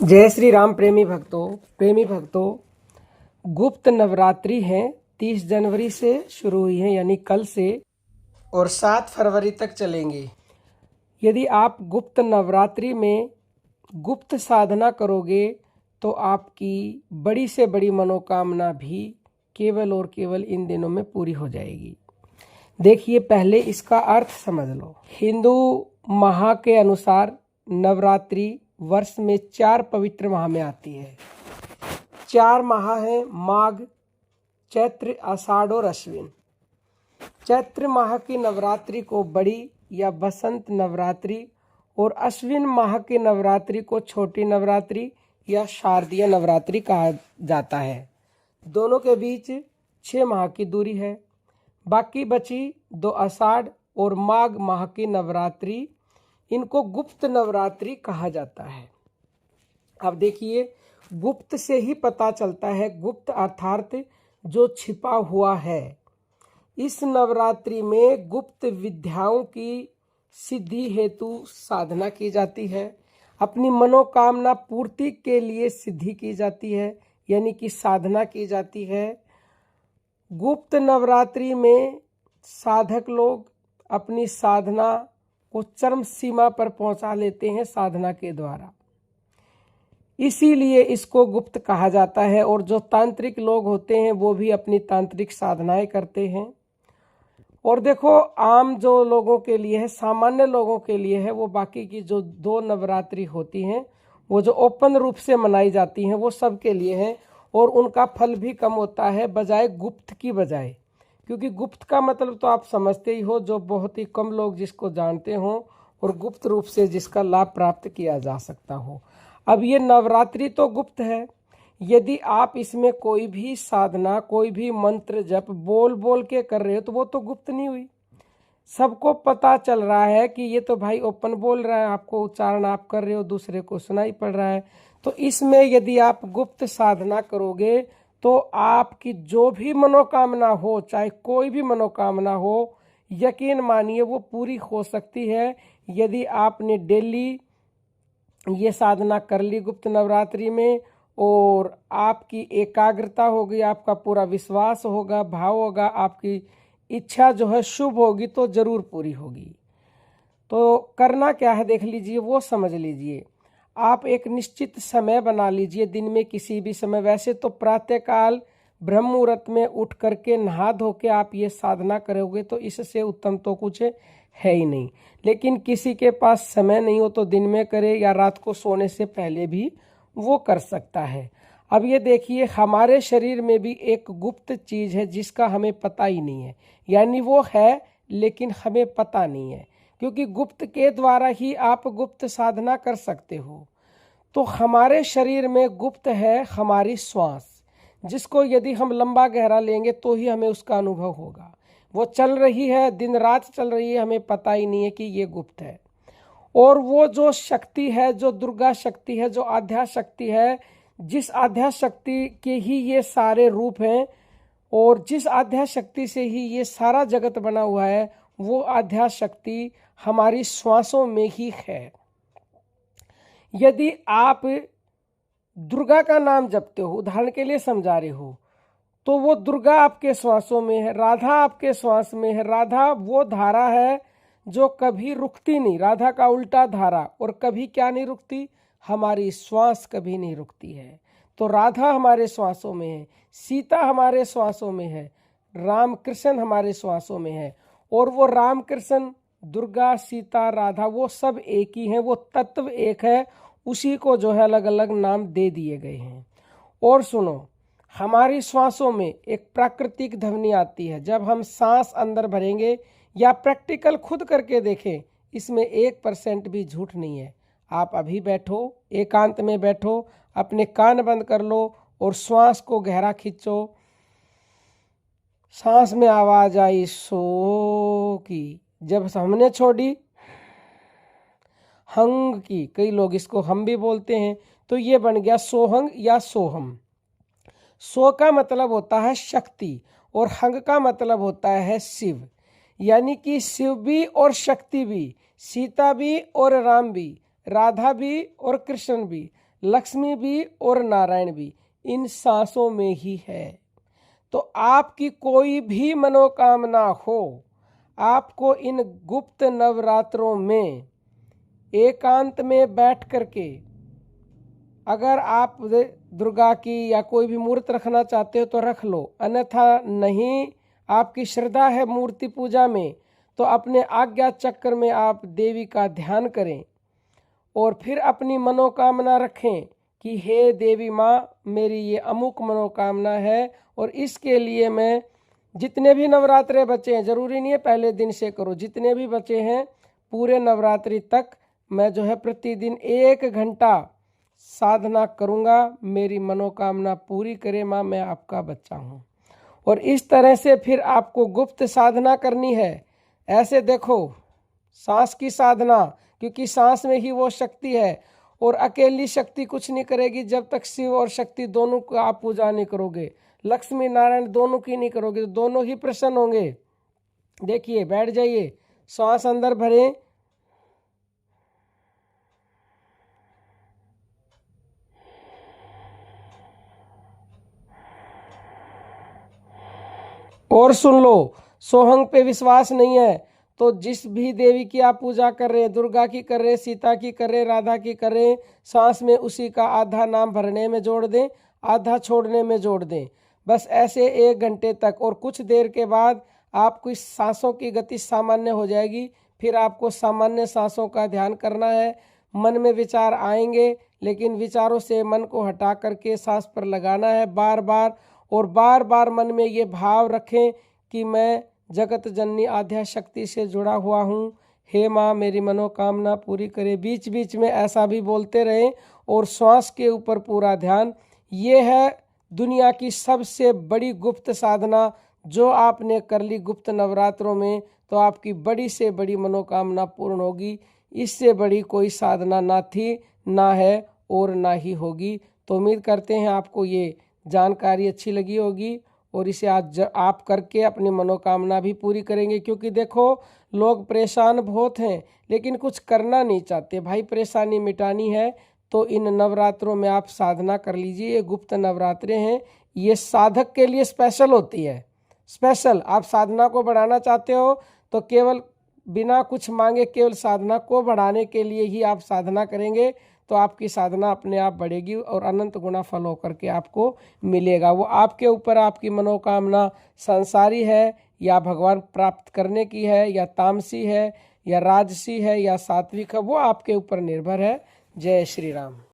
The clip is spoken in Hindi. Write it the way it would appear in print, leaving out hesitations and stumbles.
जय श्री राम प्रेमी भक्तों, गुप्त नवरात्रि हैं 30 जनवरी से शुरू हुई हैं, यानी कल से, और 7 फरवरी तक चलेंगे। यदि आप गुप्त नवरात्रि में गुप्त साधना करोगे तो आपकी बड़ी से बड़ी मनोकामना भी केवल और केवल इन दिनों में पूरी हो जाएगी। देखिए, पहले इसका अर्थ समझ लो। हिंदू माह के अनुसार नवरात्रि वर्ष में 4 पवित्र माह में आती है। 4 माह हैं माघ, चैत्र, आषाढ़ और अश्विन। चैत्र माह की नवरात्रि को बड़ी या बसंत नवरात्रि और अश्विन माह की नवरात्रि को छोटी नवरात्रि या शारदीय नवरात्रि कहा जाता है। दोनों के बीच 6 माह की दूरी है। बाकी बची 2 आषाढ़ और माघ माह की नवरात्रि, इनको गुप्त नवरात्रि कहा जाता है। अब देखिए, गुप्त से ही पता चलता है, गुप्त अर्थात जो छिपा हुआ है। इस नवरात्रि में गुप्त विद्याओं की सिद्धि हेतु साधना की जाती है। अपनी मनोकामना पूर्ति के लिए सिद्धि की जाती है, यानी कि साधना की जाती है। गुप्त नवरात्रि में साधक लोग अपनी साधना को चरम सीमा पर पहुंचा लेते हैं साधना के द्वारा, इसीलिए इसको गुप्त कहा जाता है। और जो तांत्रिक लोग होते हैं वो भी अपनी तांत्रिक साधनाएं करते हैं। और देखो, आम जो लोगों के लिए है, सामान्य लोगों के लिए है, वो बाकी की जो 2 नवरात्रि होती हैं, वो जो ओपन रूप से मनाई जाती हैं, वो सब के लिए है। और उनका फल भी कम होता है बजाय गुप्त की बजाय, क्योंकि गुप्त का मतलब तो आप समझते ही हो, जो बहुत ही कम लोग जिसको जानते हों, और गुप्त रूप से जिसका लाभ प्राप्त किया जा सकता हो। अब ये नवरात्रि तो गुप्त है। यदि आप इसमें कोई भी साधना, कोई भी मंत्र जप बोल बोल के कर रहे हो तो वो तो गुप्त नहीं हुई। सबको पता चल रहा है कि ये तो भाई ओपन बोल रहा है, आपको उच्चारण आप कर रहे हो, दूसरे को सुनाई पड़ रहा है। तो इसमें यदि आप गुप्त साधना करोगे तो आपकी जो भी मनोकामना हो, चाहे कोई भी मनोकामना हो, यकीन मानिए वो पूरी हो सकती है। यदि आपने डेली ये साधना कर ली गुप्त नवरात्रि में, और आपकी एकाग्रता होगी, आपका पूरा विश्वास होगा, भाव होगा, आपकी इच्छा जो है शुभ होगी तो जरूर पूरी होगी। तो करना क्या है देख लीजिए, वो समझ लीजिए। आप एक निश्चित समय बना लीजिए, दिन में किसी भी समय। वैसे तो प्रातःकाल ब्रह्म मुहूर्त में उठ करके नहा धो के आप ये साधना करोगे तो इससे उत्तम तो कुछ है ही नहीं। लेकिन किसी के पास समय नहीं हो तो दिन में करे, या रात को सोने से पहले भी वो कर सकता है। अब ये देखिए, हमारे शरीर में भी एक गुप्त चीज़ है जिसका हमें पता ही नहीं है, यानी वो है लेकिन हमें पता नहीं है, क्योंकि गुप्त के द्वारा ही आप गुप्त साधना कर सकते हो। तो हमारे शरीर में गुप्त है हमारी श्वास, जिसको यदि हम लंबा गहरा लेंगे तो ही हमें उसका अनुभव होगा। वो चल रही है, दिन रात चल रही है, हमें पता ही नहीं है कि ये गुप्त है। और वो जो शक्ति है, जो दुर्गा शक्ति है, जो आध्या शक्ति है, जिस आध्या शक्ति के ही ये सारे रूप हैं, और जिस आध्या शक्ति से ही ये सारा जगत बना हुआ है, वो आध्या शक्ति हमारी श्वासों में ही है। यदि आप दुर्गा का नाम जपते हो, उदाहरण के लिए समझा रहे हो, तो वो दुर्गा आपके श्वासों में है, राधा आपके श्वास में है। राधा वो धारा है जो कभी रुकती नहीं, राधा का उल्टा धारा, और कभी क्या नहीं रुकती, हमारी श्वास कभी नहीं रुकती है। तो राधा हमारे श्वासों में है, सीता हमारे श्वासों में है, राम कृष्ण हमारे श्वासों में है। और वो राम कृष्ण, दुर्गा, सीता, राधा, वो सब एक ही हैं, वो तत्व एक है। उसी को जो है अलग अलग नाम दे दिए गए हैं। और सुनो, हमारी श्वासों में एक प्राकृतिक ध्वनि आती है जब हम सांस अंदर भरेंगे, या प्रैक्टिकल खुद करके देखें, इसमें 1% भी झूठ नहीं है। आप अभी बैठो, एकांत में बैठो, अपने कान बंद कर लो और श्वास को गहरा खींचो। सांस में आवाज आई सो की, जब हमने छोड़ी हंग की, कई लोग इसको हम भी बोलते हैं, तो ये बन गया सोहंग या सोहम। सो का मतलब होता है शक्ति, और हंग का मतलब होता है शिव, यानी कि शिव भी और शक्ति भी, सीता भी और राम भी, राधा भी और कृष्ण भी, लक्ष्मी भी और नारायण भी इन सांसों में ही है। तो आपकी कोई भी मनोकामना हो, आपको इन गुप्त नवरात्रों में एकांत में बैठ करके, अगर आप दुर्गा की या कोई भी मूर्त रखना चाहते हो तो रख लो, अन्यथा नहीं, आपकी श्रद्धा है मूर्ति पूजा में, तो अपने आज्ञा चक्र में आप देवी का ध्यान करें और फिर अपनी मनोकामना रखें कि हे देवी माँ, मेरी ये अमुक मनोकामना है और इसके लिए मैं जितने भी नवरात्रे बचे हैं, जरूरी नहीं है पहले दिन से करो, जितने भी बचे हैं पूरे नवरात्रि तक मैं जो है प्रतिदिन 1 घंटा साधना करूँगा, मेरी मनोकामना पूरी करे माँ, मैं आपका बच्चा हूँ। और इस तरह से फिर आपको गुप्त साधना करनी है। ऐसे देखो, सांस की साधना, क्योंकि सांस में ही वो शक्ति है और अकेली शक्ति कुछ नहीं करेगी जब तक शिव और शक्ति दोनों को आप पूजा नहीं करोगे, लक्ष्मी नारायण दोनों की नहीं करोगे तो दोनों ही प्रसन्न होंगे। देखिए, बैठ जाइए, सांस अंदर भरें, और सुन लो, सोहंग पे विश्वास नहीं है तो जिस भी देवी की आप पूजा कर रहे हैं, दुर्गा की कर रहे हैं, सीता की कर रहे हैं, राधा की कर रहे हैं, सांस में उसी का आधा नाम भरने में जोड़ दें, आधा छोड़ने में जोड़ दें, बस ऐसे 1 घंटे तक। और कुछ देर के बाद आपकी सांसों की गति सामान्य हो जाएगी। फिर आपको सामान्य सांसों का ध्यान करना है। मन में विचार आएंगे, लेकिन विचारों से मन को हटा करके सांस पर लगाना है बार बार, और बार बार मन में ये भाव रखें कि मैं जगत जननी आद्या शक्ति से जुड़ा हुआ हूँ, हे माँ मेरी मनोकामना पूरी करे। बीच बीच में ऐसा भी बोलते रहें और श्वास के ऊपर पूरा ध्यान। ये है दुनिया की सबसे बड़ी गुप्त साधना जो आपने कर ली गुप्त नवरात्रों में, तो आपकी बड़ी से बड़ी मनोकामना पूर्ण होगी। इससे बड़ी कोई साधना ना थी, ना है और ना ही होगी। तो उम्मीद करते हैं आपको ये जानकारी अच्छी लगी होगी और इसे आज आप करके अपनी मनोकामना भी पूरी करेंगे। क्योंकि देखो, लोग परेशान बहुत हैं लेकिन कुछ करना नहीं चाहते। भाई, परेशानी मिटानी है तो इन नवरात्रों में आप साधना कर लीजिए। ये गुप्त नवरात्रे हैं, ये साधक के लिए स्पेशल होती है। स्पेशल, आप साधना को बढ़ाना चाहते हो तो केवल बिना कुछ मांगे, केवल साधना को बढ़ाने के लिए ही आप साधना करेंगे तो आपकी साधना अपने आप बढ़ेगी और अनंत गुना फल होकर के आपको मिलेगा। वो आपके ऊपर, आपकी मनोकामना संसारी है या भगवान प्राप्त करने की है या तामसी है या राजसी है या सात्विक है, वो आपके ऊपर निर्भर है। जय श्री राम।